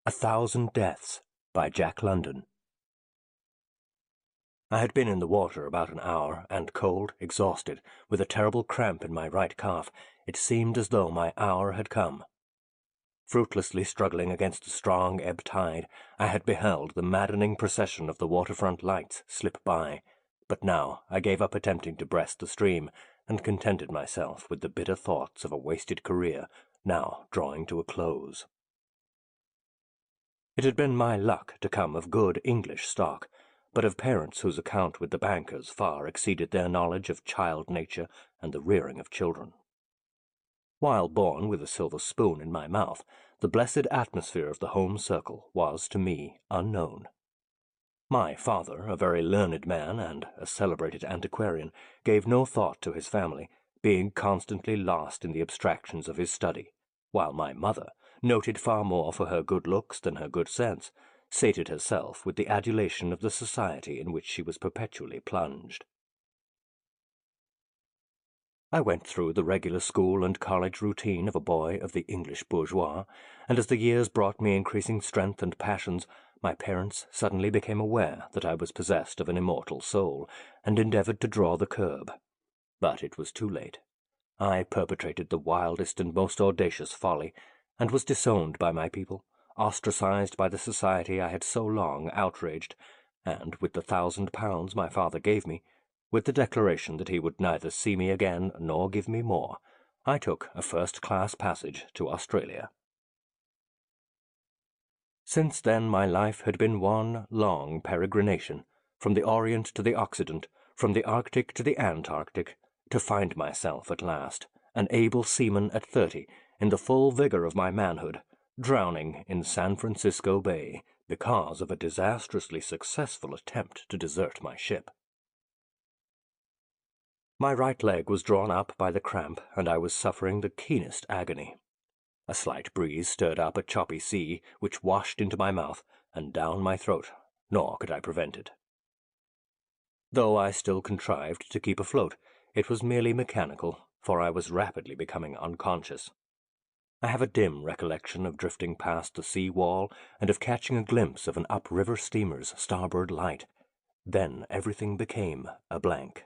1,000 Deaths by Jack London. I had been in the water about an hour, and cold, exhausted, with a terrible cramp in my right calf, it seemed as though my hour had come. Fruitlessly struggling against the strong ebb tide, I had beheld the maddening procession of the waterfront lights slip by, but now I gave up attempting to breast the stream, and contented myself with the bitter thoughts of a wasted career, now drawing to a close. It had been my luck to come of good English stock, but of parents whose account with the bankers far exceeded their knowledge of child nature and the rearing of children. While born with a silver spoon in my mouth, the blessed atmosphere of the home circle was to me unknown. My father, a very learned man and a celebrated antiquarian, gave no thought to his family, being constantly lost in the abstractions of his study, while my mother, noted far more for her good looks than her good sense, sated herself with the adulation of the society in which she was perpetually plunged. I went through the regular school and college routine of a boy of the English bourgeois, and as the years brought me increasing strength and passions, my parents suddenly became aware that I was possessed of an immortal soul, and endeavored to draw the curb. But it was too late. I perpetrated the wildest and most audacious folly, and was disowned by my people, ostracized by the society I had so long outraged, and with the £1,000 my father gave me, with the declaration that he would neither see me again nor give me more, I took a first-class passage to Australia. Since then my life had been one long peregrination, from the Orient to the Occident, from the Arctic to the Antarctic, to find myself at last, an able seaman at 30, in the full vigor of my manhood, drowning in San Francisco Bay because of a disastrously successful attempt to desert my ship. My right leg was drawn up by the cramp, and I was suffering the keenest agony. A slight breeze stirred up a choppy sea, which washed into my mouth and down my throat, nor could I prevent it. Though I still contrived to keep afloat, it was merely mechanical, for I was rapidly becoming unconscious. I have a dim recollection of drifting past the sea wall and of catching a glimpse of an upriver steamer's starboard light. Then everything became a blank.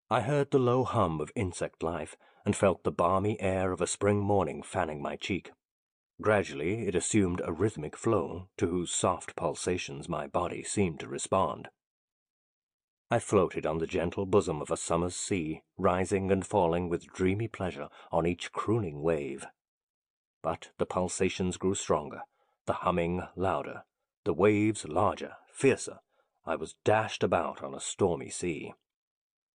I heard the low hum of insect life, and felt the balmy air of a spring morning fanning my cheek. Gradually it assumed a rhythmic flow, to whose soft pulsations my body seemed to respond. I floated on the gentle bosom of a summer's sea, rising and falling with dreamy pleasure on each crooning wave. But the pulsations grew stronger, the humming louder, the waves larger, fiercer. I was dashed about on a stormy sea.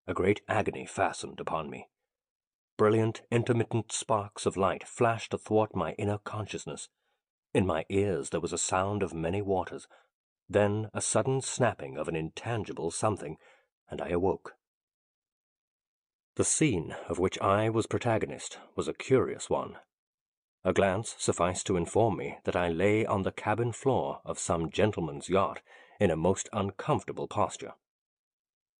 A great agony fastened upon me. Brilliant, intermittent sparks of light flashed athwart my inner consciousness. In my ears there was a sound of many waters, then a sudden snapping of an intangible something, and I awoke. The scene of which I was protagonist was a curious one. A glance sufficed to inform me that I lay on the cabin floor of some gentleman's yacht in a most uncomfortable posture.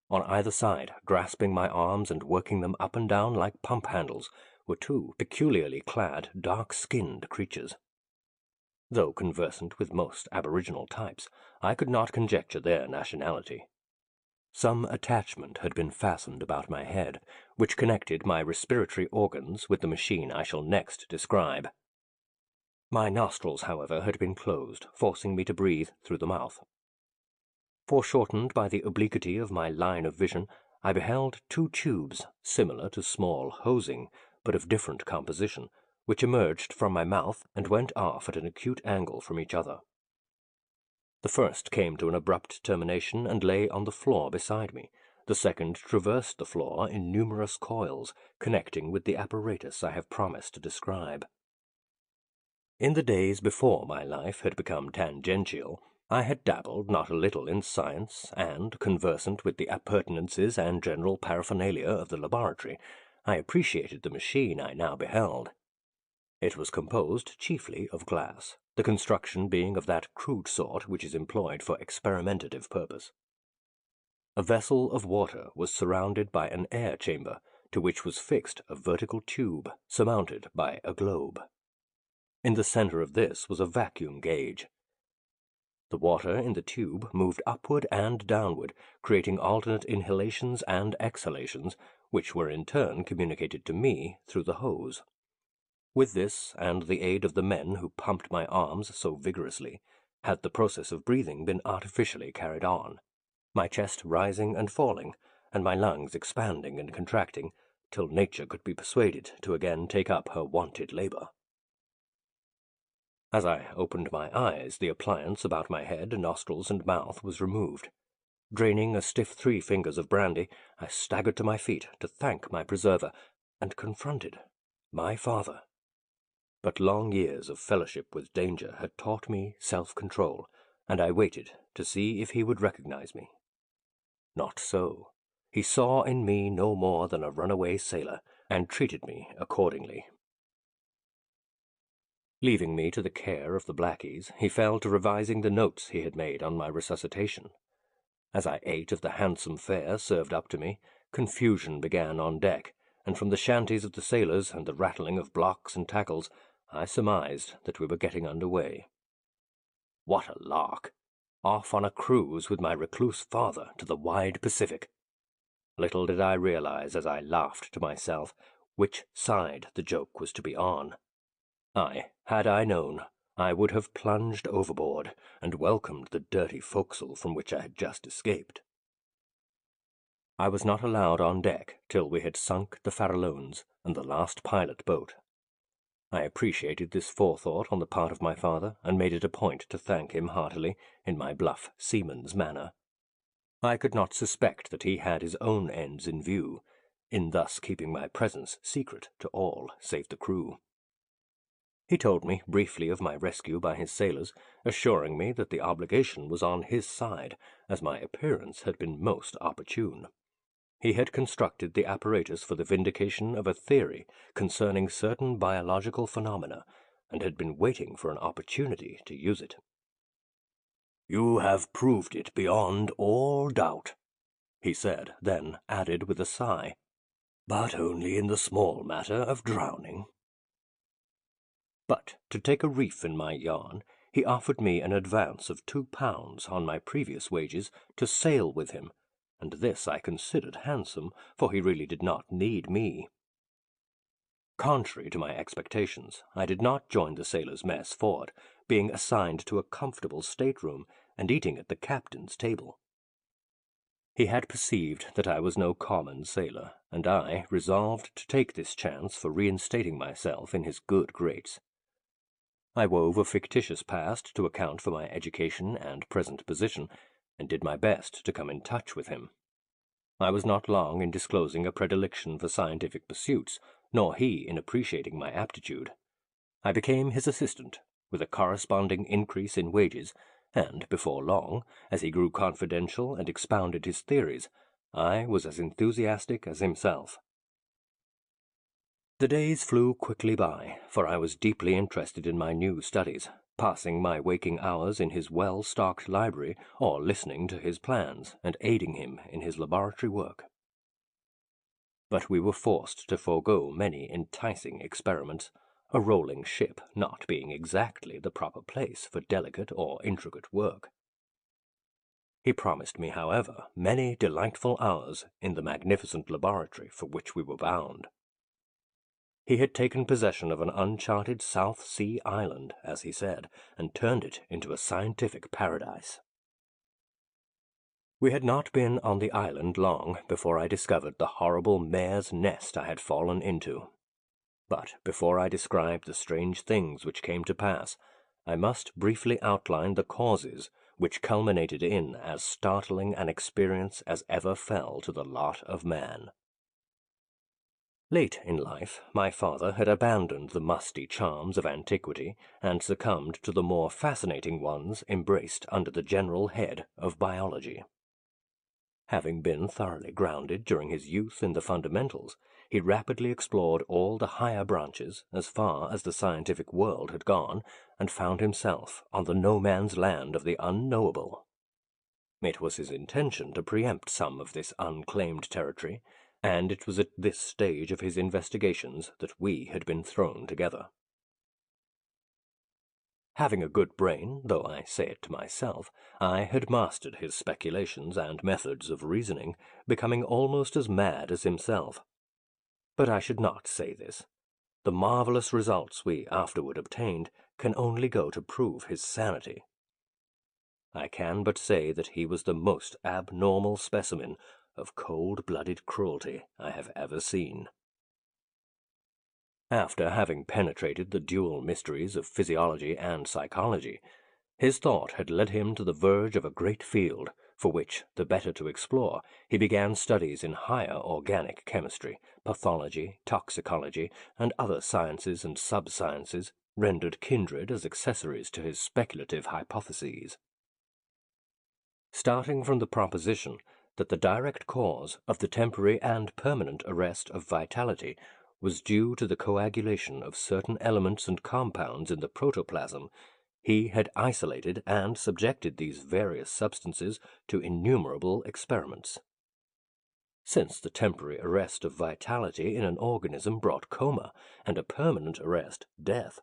On either side, grasping my arms and working them up and down like pump handles, were two peculiarly clad, dark-skinned creatures. Though conversant with most aboriginal types, I could not conjecture their nationality. Some attachment had been fastened about my head, which connected my respiratory organs with the machine I shall next describe. My nostrils, however, had been closed, forcing me to breathe through the mouth. Foreshortened by the obliquity of my line of vision, I beheld two tubes, similar to small hosing, but of different composition, which emerged from my mouth and went off at an acute angle from each other. The first came to an abrupt termination and lay on the floor beside me. The second traversed the floor in numerous coils, connecting with the apparatus I have promised to describe. In the days before my life had become tangential, I had dabbled not a little in science, and, conversant with the appurtenances and general paraphernalia of the laboratory, I appreciated the machine I now beheld. It was composed chiefly of glass, the construction being of that crude sort which is employed for experimentative purpose. A vessel of water was surrounded by an air chamber, to which was fixed a vertical tube surmounted by a globe. In the center of this was a vacuum gauge. The water in the tube moved upward and downward, creating alternate inhalations and exhalations, which were in turn communicated to me through the hose. With this, and the aid of the men who pumped my arms so vigorously, had the process of breathing been artificially carried on, my chest rising and falling, and my lungs expanding and contracting, till nature could be persuaded to again take up her wonted labor. As I opened my eyes, the appliance about my head, nostrils, and mouth was removed. Draining a stiff 3 fingers of brandy, I staggered to my feet to thank my preserver, and confronted my father. But long years of fellowship with danger had taught me self-control, and I waited to see if he would recognize me. Not so. He saw in me no more than a runaway sailor, and treated me accordingly. Leaving me to the care of the blackies, he fell to revising the notes he had made on my resuscitation. As I ate of the handsome fare served up to me, confusion began on deck, and from the shanties of the sailors and the rattling of blocks and tackles, I surmised that we were getting under way. What a lark! Off on a cruise with my recluse father to the wide Pacific. Little did I realize, as I laughed to myself, which side the joke was to be on. Had I known, I would have plunged overboard and welcomed the dirty forecastle from which I had just escaped. I was not allowed on deck till we had sunk the Farallones and the last pilot boat. I appreciated this forethought on the part of my father, and made it a point to thank him heartily in my bluff seaman's manner. I could not suspect that he had his own ends in view, in thus keeping my presence secret to all save the crew. He told me briefly of my rescue by his sailors, assuring me that the obligation was on his side, as my appearance had been most opportune. He had constructed the apparatus for the vindication of a theory concerning certain biological phenomena, and had been waiting for an opportunity to use it. "You have proved it beyond all doubt," he said, then added with a sigh, "but only in the small matter of drowning." But, to take a reef in my yarn, he offered me an advance of £2 on my previous wages to sail with him, and this I considered handsome, for he really did not need me. Contrary to my expectations, I did not join the sailors' mess forward, being assigned to a comfortable stateroom and eating at the captain's table. He had perceived that I was no common sailor, and I resolved to take this chance for reinstating myself in his good graces. I wove a fictitious past to account for my education and present position, and did my best to come in touch with him. I was not long in disclosing a predilection for scientific pursuits, nor he in appreciating my aptitude. I became his assistant, with a corresponding increase in wages, and before long, as he grew confidential and expounded his theories, I was as enthusiastic as himself. The days flew quickly by, for I was deeply interested in my new studies, passing my waking hours in his well-stocked library, or listening to his plans and aiding him in his laboratory work. But we were forced to forego many enticing experiments, a rolling ship not being exactly the proper place for delicate or intricate work. He promised me, however, many delightful hours in the magnificent laboratory for which we were bound. He had taken possession of an uncharted South Sea island, as he said, and turned it into a scientific paradise. We had not been on the island long before I discovered the horrible mare's nest I had fallen into. But before I describe the strange things which came to pass, I must briefly outline the causes which culminated in as startling an experience as ever fell to the lot of man. Late in life, my father had abandoned the musty charms of antiquity and succumbed to the more fascinating ones embraced under the general head of biology. Having been thoroughly grounded during his youth in the fundamentals, he rapidly explored all the higher branches as far as the scientific world had gone, and found himself on the no-man's land of the unknowable. It was his intention to preempt some of this unclaimed territory, and it was at this stage of his investigations that we had been thrown together. Having a good brain, though I say it to myself, I had mastered his speculations and methods of reasoning, becoming almost as mad as himself. But I should not say this. The marvelous results we afterward obtained can only go to prove his sanity. I can but say that he was the most abnormal specimen of cold-blooded cruelty I have ever seen. After having penetrated the dual mysteries of physiology and psychology, his thought had led him to the verge of a great field, for which, the better to explore, he began studies in higher organic chemistry, pathology, toxicology, and other sciences and sub-sciences, rendered kindred as accessories to his speculative hypotheses. Starting from the proposition that the direct cause of the temporary and permanent arrest of vitality was due to the coagulation of certain elements and compounds in the protoplasm, he had isolated and subjected these various substances to innumerable experiments. Since the temporary arrest of vitality in an organism brought coma, and a permanent arrest death,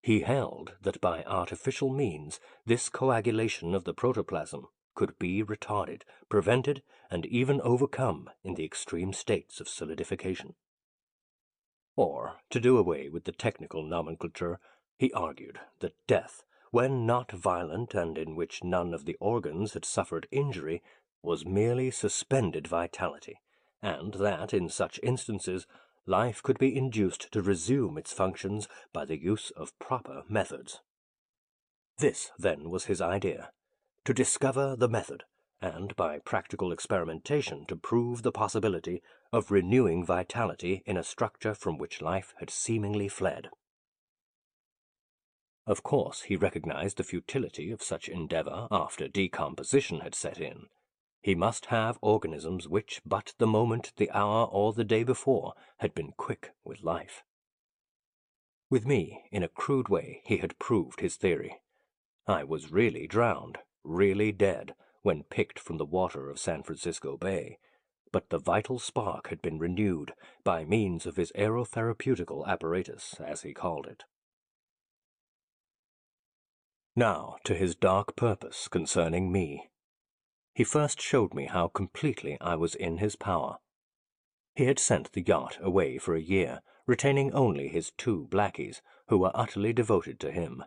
he held that by artificial means this coagulation of the protoplasm could be retarded, prevented, and even overcome in the extreme states of solidification. Or, to do away with the technical nomenclature, he argued that death, when not violent and in which none of the organs had suffered injury, was merely suspended vitality, and that, in such instances, life could be induced to resume its functions by the use of proper methods. This, then, was his idea: to discover the method, and by practical experimentation to prove the possibility of renewing vitality in a structure from which life had seemingly fled. Of course, he recognized the futility of such endeavor after decomposition had set in. He must have organisms which but the moment, the hour, or the day before had been quick with life. With me, in a crude way, he had proved his theory. I was really drowned, really dead, when picked from the water of San Francisco Bay, but the vital spark had been renewed by means of his aerotherapeutical apparatus, as he called it. Now to his dark purpose concerning me. He first showed me how completely I was in his power. He had sent the yacht away for a year, retaining only his 2 blackies, who were utterly devoted to him.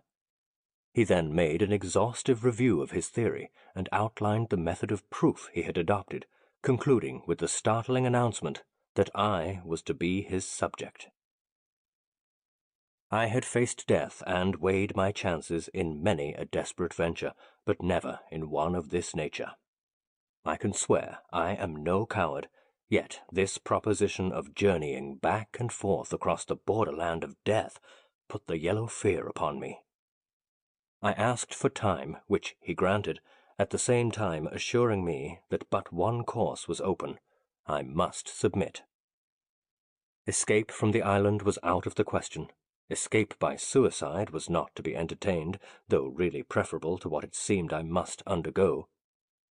He then made an exhaustive review of his theory and outlined the method of proof he had adopted, concluding with the startling announcement that I was to be his subject. I had faced death and weighed my chances in many a desperate venture, but never in one of this nature. I can swear I am no coward, yet this proposition of journeying back and forth across the borderland of death put the yellow fear upon me. I asked for time, which he granted, at the same time assuring me that but one course was open. I must submit. Escape from the island was out of the question. Escape by suicide was not to be entertained, though really preferable to what it seemed I must undergo.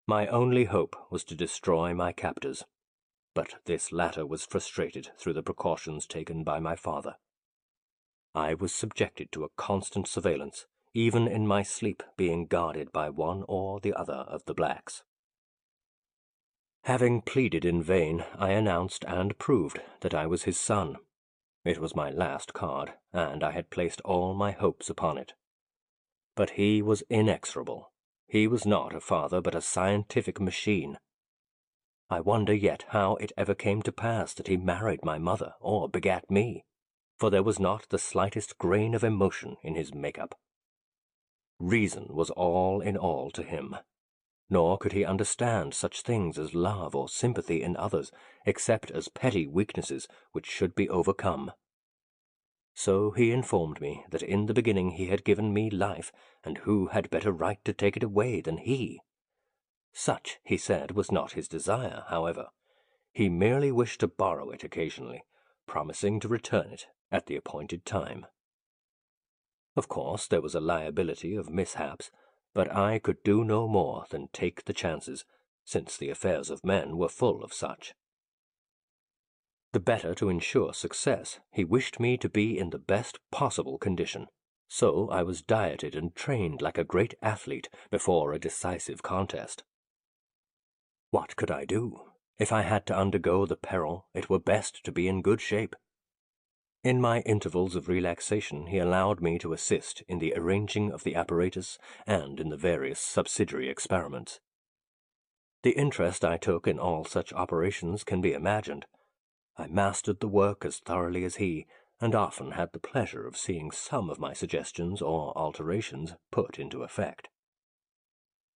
My only hope was to destroy my captors, but this latter was frustrated through the precautions taken by my father. I was subjected to a constant surveillance, even in my sleep being guarded by one or the other of the blacks. Having pleaded in vain, I announced and proved that I was his son. It was my last card, and I had placed all my hopes upon it. But he was inexorable. He was not a father, but a scientific machine. I wonder yet how it ever came to pass that he married my mother or begat me, for there was not the slightest grain of emotion in his make-up. Reason was all in all to him, nor could he understand such things as love or sympathy in others, except as petty weaknesses which should be overcome. So he informed me that in the beginning he had given me life, and who had better right to take it away than he? Such, he said, was not his desire, however. He merely wished to borrow it occasionally, promising to return it at the appointed time. Of course, there was a liability of mishaps, but I could do no more than take the chances, since the affairs of men were full of such. The better to ensure success, he wished me to be in the best possible condition, so I was dieted and trained like a great athlete before a decisive contest. What could I do? If I had to undergo the peril, it were best to be in good shape. In my intervals of relaxation he allowed me to assist in the arranging of the apparatus and in the various subsidiary experiments. The interest I took in all such operations can be imagined. I mastered the work as thoroughly as he, and often had the pleasure of seeing some of my suggestions or alterations put into effect.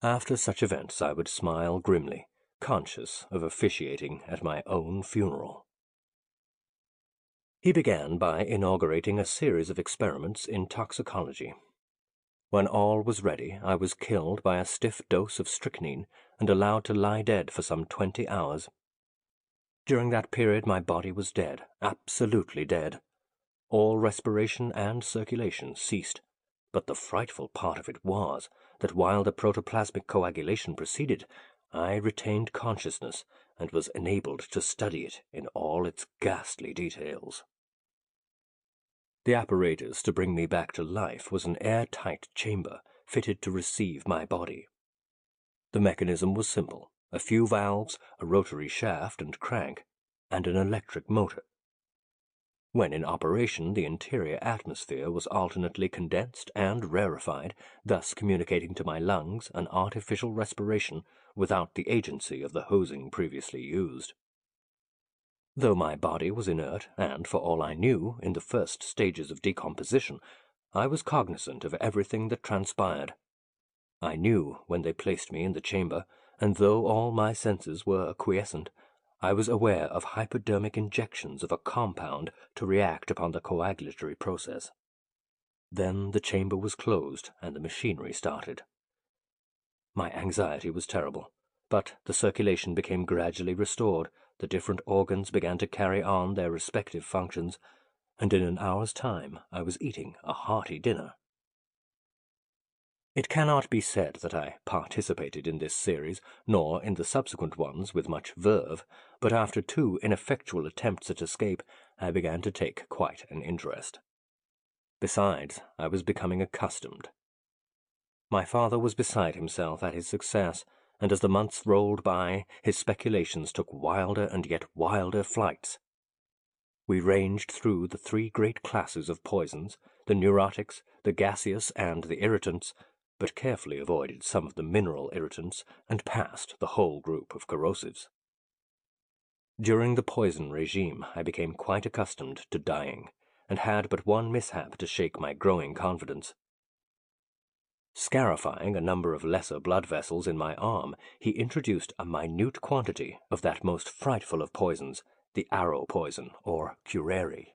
After such events I would smile grimly, conscious of officiating at my own funeral. He began by inaugurating a series of experiments in toxicology. When all was ready, I was killed by a stiff dose of strychnine and allowed to lie dead for some 20 hours. During that period my body was dead, absolutely dead. All respiration and circulation ceased, but the frightful part of it was that while the protoplasmic coagulation proceeded, I retained consciousness and was enabled to study it in all its ghastly details. The apparatus to bring me back to life was an airtight chamber fitted to receive my body. The mechanism was simple: a few valves, a rotary shaft and crank, and an electric motor. When in operation, the interior atmosphere was alternately condensed and rarefied, thus communicating to my lungs an artificial respiration without the agency of the hosing previously used. Though my body was inert, and, for all I knew, in the first stages of decomposition, I was cognizant of everything that transpired. I knew when they placed me in the chamber, and though all my senses were quiescent, I was aware of hypodermic injections of a compound to react upon the coagulatory process. Then the chamber was closed, and the machinery started. My anxiety was terrible, but the circulation became gradually restored, the different organs began to carry on their respective functions, and in an hour's time I was eating a hearty dinner. It cannot be said that I participated in this series, nor in the subsequent ones with much verve, but after 2 ineffectual attempts at escape, I began to take quite an interest. Besides, I was becoming accustomed. My father was beside himself at his success, and as the months rolled by, his speculations took wilder and yet wilder flights. We ranged through the 3 great classes of poisons, the neurotics, the gaseous, and the irritants, but carefully avoided some of the mineral irritants and passed the whole group of corrosives. During the poison regime, I became quite accustomed to dying, and had but one mishap to shake my growing confidence. Scarifying a number of lesser blood vessels in my arm, he introduced a minute quantity of that most frightful of poisons, the arrow poison, or curare.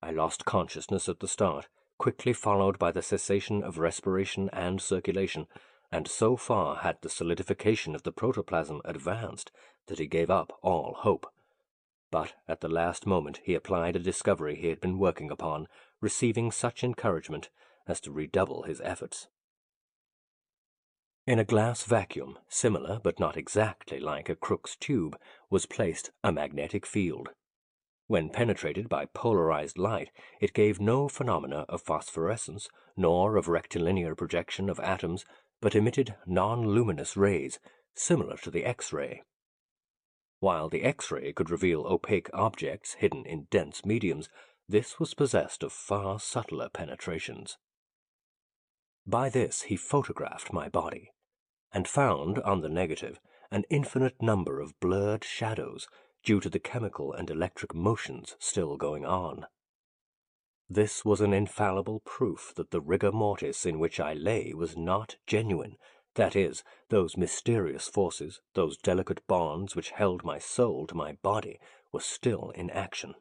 I lost consciousness at the start, quickly followed by the cessation of respiration and circulation, and so far had the solidification of the protoplasm advanced that he gave up all hope. But at the last moment he applied a discovery he had been working upon, receiving such encouragement as to redouble his efforts. In a glass vacuum, similar but not exactly like a Crookes tube, was placed a magnetic field. When penetrated by polarized light, it gave no phenomena of phosphorescence, nor of rectilinear projection of atoms, but emitted non-luminous rays, similar to the X-ray. While the X-ray could reveal opaque objects hidden in dense mediums, this was possessed of far subtler penetrations. By this he photographed my body, and found on the negative an infinite number of blurred shadows due to the chemical and electric motions still going on. This was an infallible proof that the rigor mortis in which I lay was not genuine, that is, those mysterious forces, those delicate bonds which held my soul to my body, were still in action.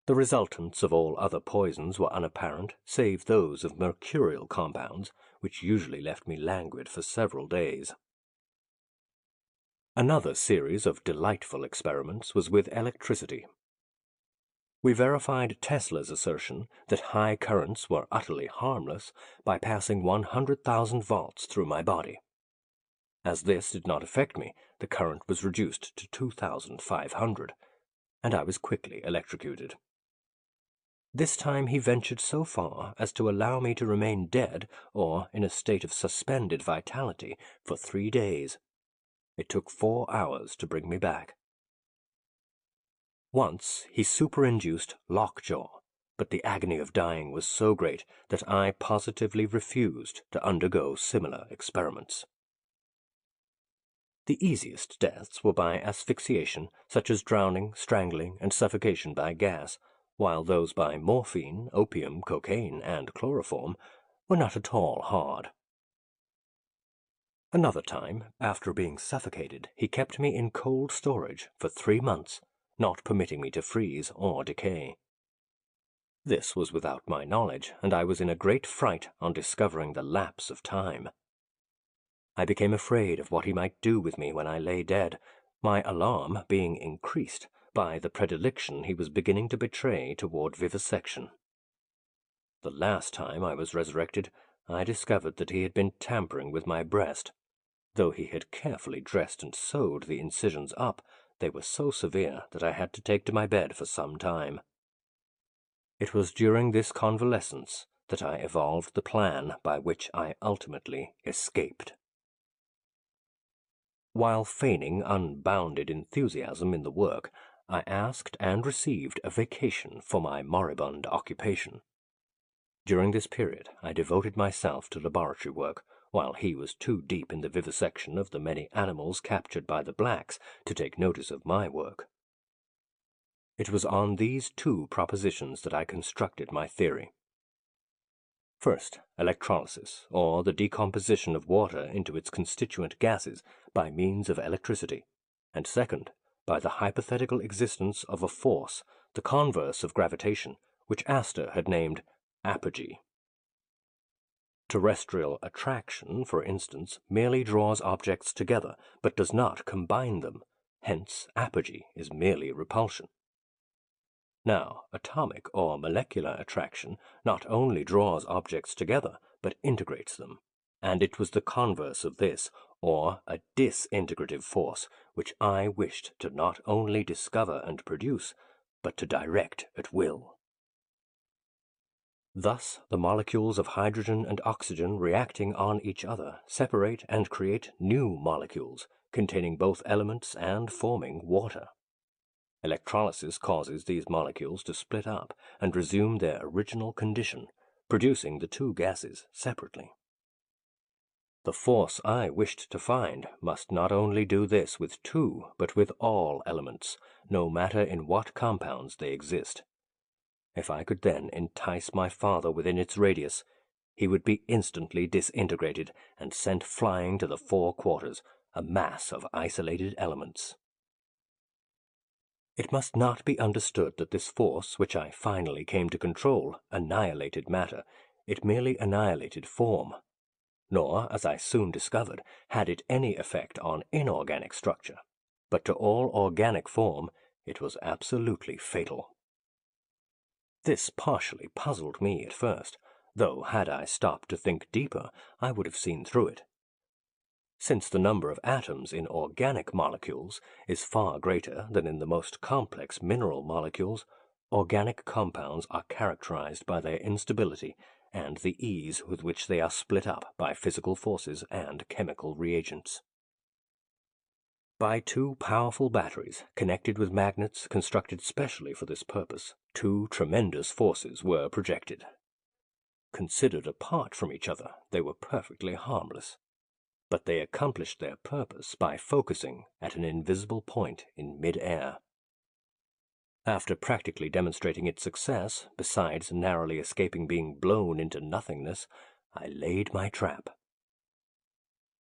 The resultants of all other poisons were unapparent, save those of mercurial compounds, which usually left me languid for several days. Another series of delightful experiments was with electricity. We verified Tesla's assertion that high currents were utterly harmless by passing 100,000 volts through my body. As this did not affect me, the current was reduced to 2,500, and I was quickly electrocuted. This time he ventured so far as to allow me to remain dead or in a state of suspended vitality for 3 days. It took 4 hours to bring me back. Once he superinduced lockjaw, but the agony of dying was so great that I positively refused to undergo similar experiments. The easiest deaths were by asphyxiation, such as drowning, strangling, and suffocation by gas, while those by morphine, opium, cocaine, and chloroform were not at all hard. Another time, after being suffocated, he kept me in cold storage for 3 months, not permitting me to freeze or decay. This was without my knowledge, and I was in a great fright on discovering the lapse of time. I became afraid of what he might do with me when I lay dead, my alarm being increased by the predilection he was beginning to betray toward vivisection. The last time I was resurrected, I discovered that he had been tampering with my breast. Though he had carefully dressed and sewed the incisions up, they were so severe that I had to take to my bed for some time. It was during this convalescence that I evolved the plan by which I ultimately escaped. While feigning unbounded enthusiasm in the work, I asked and received a vacation for my moribund occupation. During this period I devoted myself to laboratory work, while he was too deep in the vivisection of the many animals captured by the blacks to take notice of my work. It was on these 2 propositions that I constructed my theory. First, electrolysis, or the decomposition of water into its constituent gases by means of electricity, and second, by the hypothetical existence of a force, the converse of gravitation, which Astor had named apogee. Terrestrial attraction, for instance, merely draws objects together, but does not combine them, hence apogee is merely repulsion. Now, atomic or molecular attraction not only draws objects together, but integrates them, and it was the converse of this, or a disintegrative force, which I wished to not only discover and produce, but to direct at will. Thus, the molecules of hydrogen and oxygen reacting on each other separate and create new molecules, containing both elements and forming water. Electrolysis causes these molecules to split up and resume their original condition, producing the 2 gases separately. The force I wished to find must not only do this with 2, but with all elements, no matter in what compounds they exist. If I could then entice my father within its radius, he would be instantly disintegrated and sent flying to the 4 quarters, a mass of isolated elements. It must not be understood that this force, which I finally came to control, annihilated matter. It merely annihilated form. Nor, as I soon discovered, had it any effect on inorganic structure. But to all organic form, it was absolutely fatal. This partially puzzled me at first, though had I stopped to think deeper, I would have seen through it. Since the number of atoms in organic molecules is far greater than in the most complex mineral molecules, organic compounds are characterized by their instability and the ease with which they are split up by physical forces and chemical reagents. By 2 powerful batteries, connected with magnets constructed specially for this purpose, 2 tremendous forces were projected. Considered apart from each other, they were perfectly harmless. But they accomplished their purpose by focusing at an invisible point in mid-air. After practically demonstrating its success, besides narrowly escaping being blown into nothingness, I laid my trap.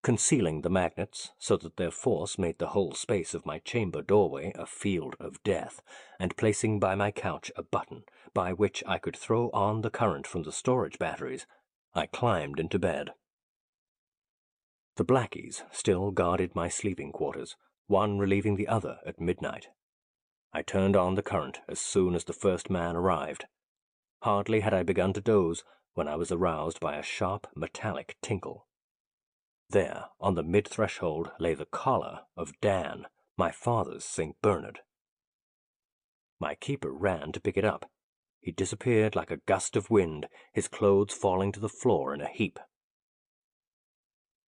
Concealing the magnets so that their force made the whole space of my chamber doorway a field of death, and placing by my couch a button by which I could throw on the current from the storage batteries, I climbed into bed. The blackies still guarded my sleeping quarters, one relieving the other at midnight. I turned on the current as soon as the first man arrived. Hardly had I begun to doze when I was aroused by a sharp metallic tinkle. There, on the mid-threshold, lay the collar of Dan, my father's St. Bernard. My keeper ran to pick it up. He disappeared like a gust of wind, his clothes falling to the floor in a heap.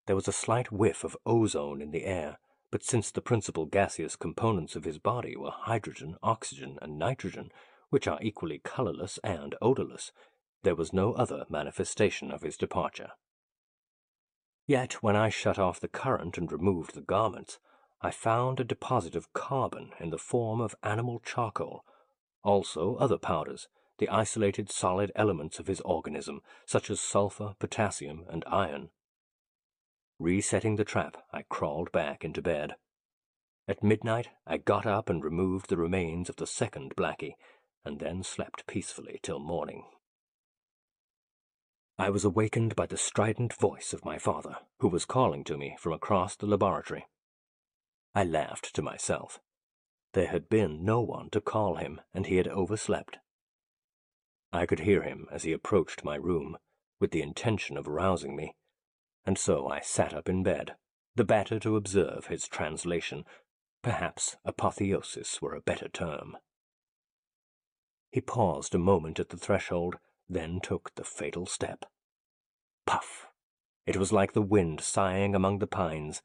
There was a slight whiff of ozone in the air, but since the principal gaseous components of his body were hydrogen, oxygen, and nitrogen, which are equally colorless and odorless, there was no other manifestation of his departure. Yet when I shut off the current and removed the garments, I found a deposit of carbon in the form of animal charcoal, also other powders, the isolated solid elements of his organism, such as sulfur, potassium, and iron. Resetting the trap, I crawled back into bed. At midnight, I got up and removed the remains of the second Blackie, and then slept peacefully till morning. I was awakened by the strident voice of my father, who was calling to me from across the laboratory. I laughed to myself. There had been no one to call him, and he had overslept. I could hear him as he approached my room, with the intention of rousing me, and so I sat up in bed, the better to observe his translation. Perhaps apotheosis were a better term. He paused a moment at the threshold, then took the fatal step. Puff! It was like the wind sighing among the pines.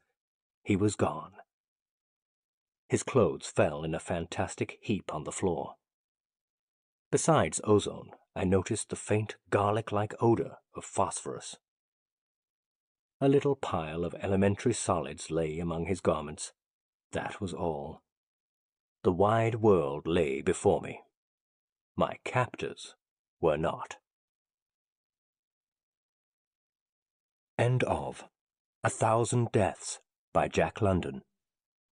He was gone. His clothes fell in a fantastic heap on the floor. Besides ozone, I noticed the faint garlic-like odor of phosphorus. A little pile of elementary solids lay among his garments. That was all. The wide world lay before me. My captors were not. End of A Thousand Deaths by Jack London.